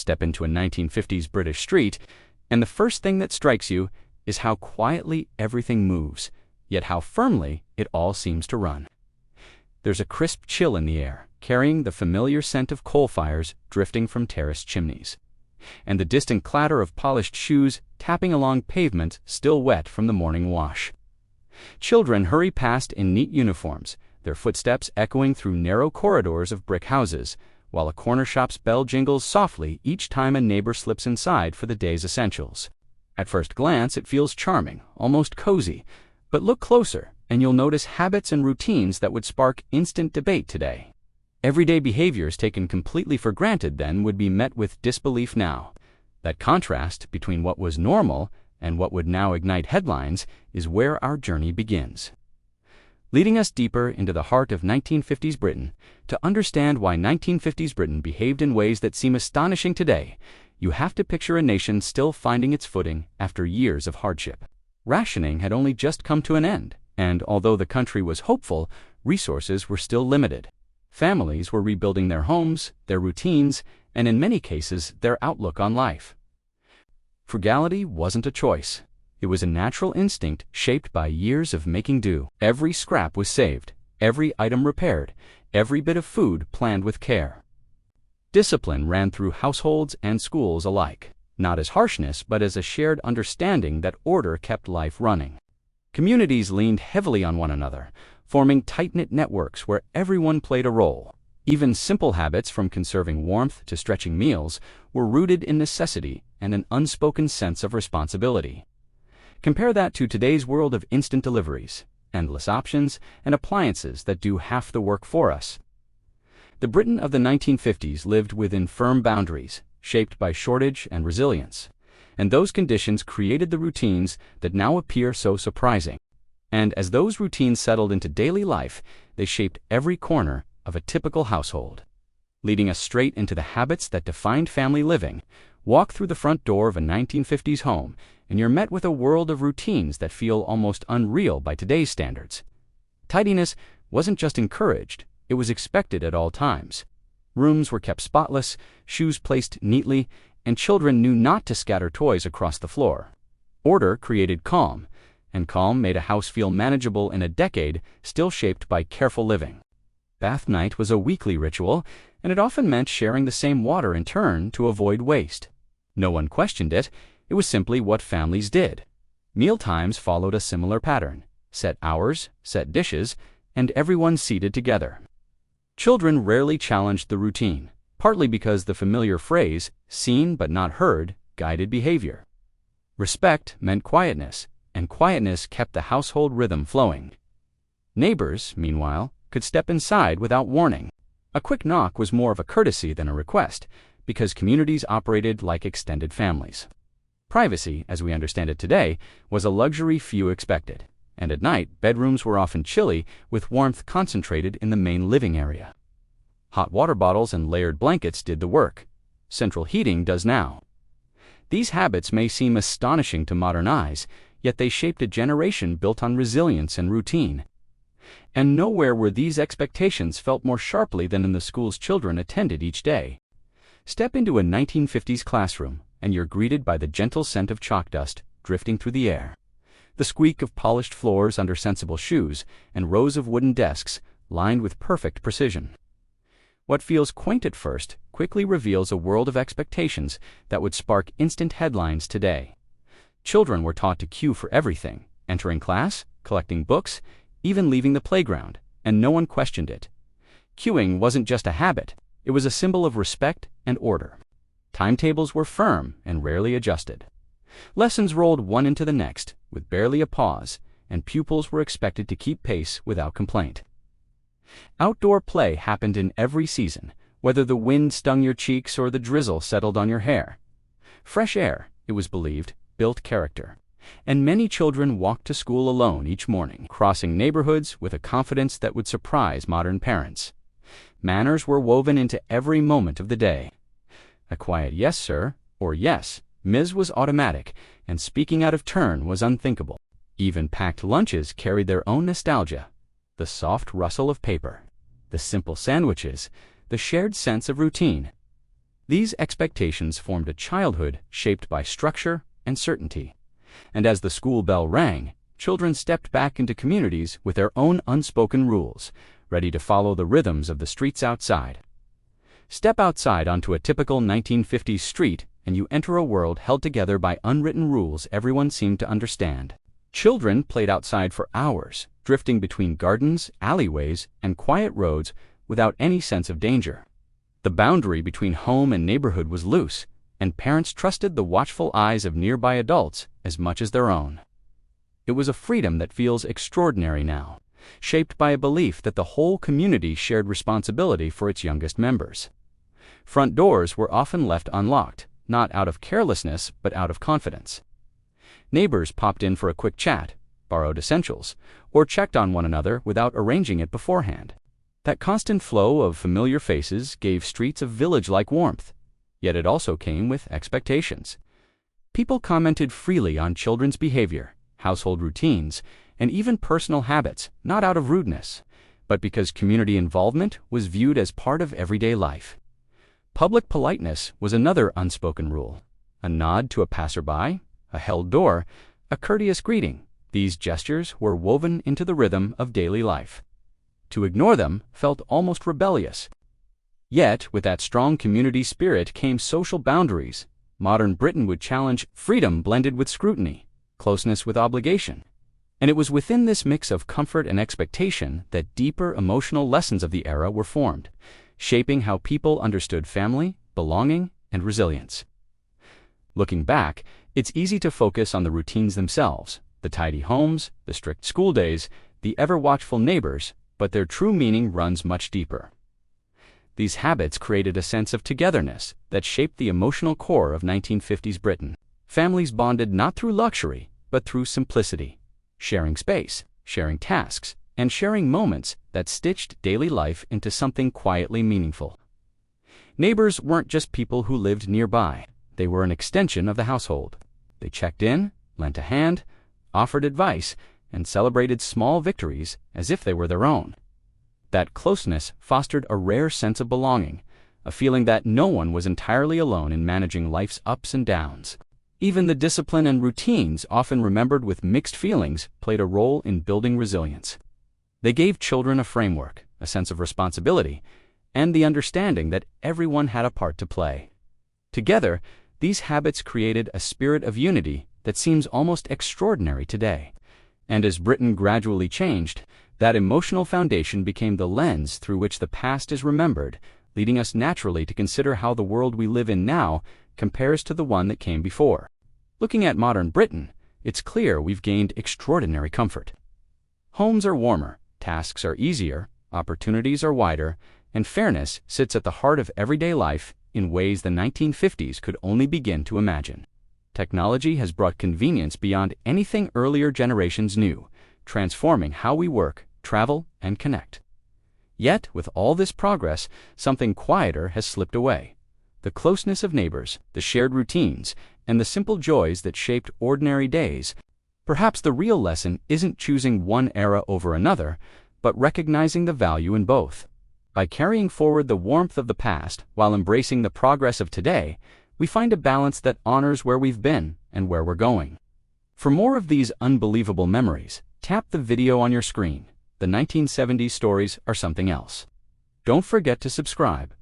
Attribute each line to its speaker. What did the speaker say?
Speaker 1: Step into a 1950s British street, and the first thing that strikes you is how quietly everything moves, yet how firmly it all seems to run. There's a crisp chill in the air, carrying the familiar scent of coal fires drifting from terraced chimneys, and the distant clatter of polished shoes tapping along pavement still wet from the morning wash. Children hurry past in neat uniforms, their footsteps echoing through narrow corridors of brick houses, while a corner shop's bell jingles softly each time a neighbor slips inside for the day's essentials. At first glance, it feels charming, almost cozy, but look closer, and you'll notice habits and routines that would spark instant debate today. Everyday behaviors taken completely for granted then would be met with disbelief now. That contrast between what was normal and what would now ignite headlines is where our journey begins. Leading us deeper into the heart of 1950s Britain, to understand why 1950s Britain behaved in ways that seem astonishing today, you have to picture a nation still finding its footing after years of hardship. Rationing had only just come to an end, and although the country was hopeful, resources were still limited. Families were rebuilding their homes, their routines, and in many cases, their outlook on life. Frugality wasn't a choice. It was a natural instinct shaped by years of making do. Every scrap was saved, every item repaired, every bit of food planned with care. Discipline ran through households and schools alike, not as harshness but as a shared understanding that order kept life running. Communities leaned heavily on one another, forming tight-knit networks where everyone played a role. Even simple habits from conserving warmth to stretching meals were rooted in necessity and an unspoken sense of responsibility. Compare that to today's world of instant deliveries, endless options, and appliances that do half the work for us. The Britain of the 1950s lived within firm boundaries, shaped by shortage and resilience, and those conditions created the routines that now appear so surprising. And as those routines settled into daily life, they shaped every corner of a typical household. Leading us straight into the habits that defined family living, walk through the front door of a 1950s home, and you're met with a world of routines that feel almost unreal by today's standards. Tidiness wasn't just encouraged, it was expected at all times. Rooms were kept spotless, shoes placed neatly, and children knew not to scatter toys across the floor. Order created calm, and calm made a house feel manageable in a decade still shaped by careful living. Bath night was a weekly ritual, and it often meant sharing the same water in turn to avoid waste. No one questioned it, it was simply what families did. Mealtimes followed a similar pattern: set hours, set dishes, and everyone seated together. Children rarely challenged the routine, partly because the familiar phrase, seen but not heard, guided behavior. Respect meant quietness, and quietness kept the household rhythm flowing. Neighbors, meanwhile, could step inside without warning. A quick knock was more of a courtesy than a request, because communities operated like extended families. Privacy, as we understand it today, was a luxury few expected, and at night, bedrooms were often chilly, with warmth concentrated in the main living area. Hot water bottles and layered blankets did the work. Central heating does now. These habits may seem astonishing to modern eyes, yet they shaped a generation built on resilience and routine. And nowhere were these expectations felt more sharply than in the schools children attended each day. Step into a 1950s classroom, and you're greeted by the gentle scent of chalk dust drifting through the air, the squeak of polished floors under sensible shoes, and rows of wooden desks lined with perfect precision. What feels quaint at first quickly reveals a world of expectations that would spark instant headlines today. Children were taught to queue for everything, entering class, collecting books, even leaving the playground, and no one questioned it. Queuing wasn't just a habit, it was a symbol of respect and order. Timetables were firm and rarely adjusted. Lessons rolled one into the next, with barely a pause, and pupils were expected to keep pace without complaint. Outdoor play happened in every season, whether the wind stung your cheeks or the drizzle settled on your hair. Fresh air, it was believed, built character, and many children walked to school alone each morning, crossing neighborhoods with a confidence that would surprise modern parents. Manners were woven into every moment of the day. A quiet "yes, sir," or "yes, Ms." was automatic, and speaking out of turn was unthinkable. Even packed lunches carried their own nostalgia: the soft rustle of paper, the simple sandwiches, the shared sense of routine. These expectations formed a childhood shaped by structure and certainty. And as the school bell rang, children stepped back into communities with their own unspoken rules, ready to follow the rhythms of the streets outside. Step outside onto a typical 1950s street, and you enter a world held together by unwritten rules everyone seemed to understand. Children played outside for hours, drifting between gardens, alleyways, and quiet roads without any sense of danger. The boundary between home and neighborhood was loose, and parents trusted the watchful eyes of nearby adults as much as their own. It was a freedom that feels extraordinary now, shaped by a belief that the whole community shared responsibility for its youngest members. Front doors were often left unlocked, not out of carelessness but out of confidence. Neighbors popped in for a quick chat, borrowed essentials, or checked on one another without arranging it beforehand. That constant flow of familiar faces gave streets a village-like warmth, yet it also came with expectations. People commented freely on children's behavior, household routines, and even personal habits, not out of rudeness, but because community involvement was viewed as part of everyday life. Public politeness was another unspoken rule. A nod to a passerby, a held door, a courteous greeting. These gestures were woven into the rhythm of daily life. To ignore them felt almost rebellious. Yet, with that strong community spirit came social boundaries. Modern Britain would challenge freedom blended with scrutiny, closeness with obligation. And it was within this mix of comfort and expectation that deeper emotional lessons of the era were formed, shaping how people understood family, belonging, and resilience. Looking back, it's easy to focus on the routines themselves, the tidy homes, the strict school days, the ever-watchful neighbors, but their true meaning runs much deeper. These habits created a sense of togetherness that shaped the emotional core of 1950s Britain. Families bonded not through luxury, but through simplicity, sharing space, sharing tasks, and sharing moments that stitched daily life into something quietly meaningful. Neighbors weren't just people who lived nearby. They were an extension of the household. They checked in, lent a hand, offered advice, and celebrated small victories as if they were their own. That closeness fostered a rare sense of belonging, a feeling that no one was entirely alone in managing life's ups and downs. Even the discipline and routines, often remembered with mixed feelings, played a role in building resilience. They gave children a framework, a sense of responsibility, and the understanding that everyone had a part to play. Together, these habits created a spirit of unity that seems almost extraordinary today. And as Britain gradually changed, that emotional foundation became the lens through which the past is remembered, leading us naturally to consider how the world we live in now compares to the one that came before. Looking at modern Britain, it's clear we've gained extraordinary comfort. Homes are warmer, tasks are easier, opportunities are wider, and fairness sits at the heart of everyday life in ways the 1950s could only begin to imagine. Technology has brought convenience beyond anything earlier generations knew, transforming how we work, travel, and connect. Yet, with all this progress, something quieter has slipped away. The closeness of neighbors, the shared routines, and the simple joys that shaped ordinary days. Perhaps the real lesson isn't choosing one era over another, but recognizing the value in both. By carrying forward the warmth of the past while embracing the progress of today, we find a balance that honors where we've been and where we're going. For more of these unbelievable memories, tap the video on your screen. The 1970s stories are something else. Don't forget to subscribe.